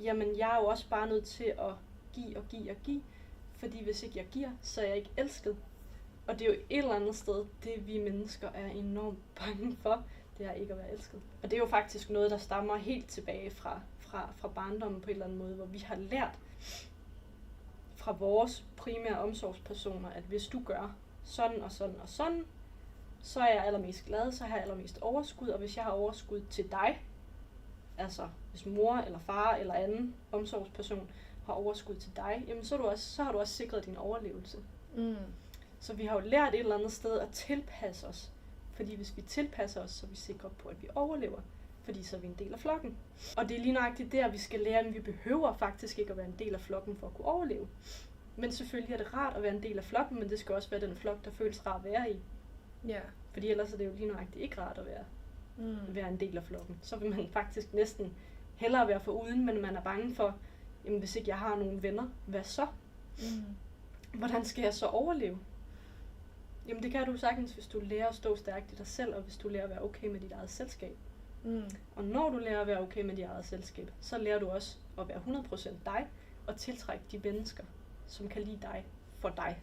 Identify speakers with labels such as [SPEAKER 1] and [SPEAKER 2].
[SPEAKER 1] jamen jeg er jo også bare nødt til at give, fordi hvis ikke jeg giver, så er jeg ikke elsket. Og det er jo et eller andet sted, det vi mennesker er enormt bange for, det er ikke at være elsket. Og det er jo faktisk noget, der stammer helt tilbage fra barndommen på en eller anden måde, hvor vi har lært fra vores primære omsorgspersoner, at hvis du gør sådan og sådan og sådan, så er jeg allermest glad, så har jeg allermest overskud, og hvis jeg har overskud til dig, altså hvis mor eller far eller anden omsorgsperson har overskud til dig, jamen så har du også sikret din overlevelse. Så vi har jo lært et eller andet sted at tilpasse os, fordi hvis vi tilpasser os, så er vi sikre på, at vi overlever, fordi så er vi en del af flokken. Og det er lige nøjagtigt der, vi skal lære, at vi behøver faktisk ikke at være en del af flokken for at kunne overleve. Men selvfølgelig er det rart at være en del af flokken, men det skal også være den flok, der føles rart at være i.
[SPEAKER 2] Ja.
[SPEAKER 1] Fordi ellers er det jo lige nøjagtigt ikke rart at være en del af flokken. Så vil man faktisk næsten hellere være foruden, men man er bange for, jamen hvis ikke jeg har nogen venner, hvad så? Hvordan skal jeg så overleve? Jamen det kan du sagtens, hvis du lærer at stå stærkt i dig selv, og hvis du lærer at være okay med dit eget selskab. Og når du lærer at være okay med dit eget selskab, så lærer du også at være 100% dig, og tiltrække de mennesker, som kan lide dig for dig.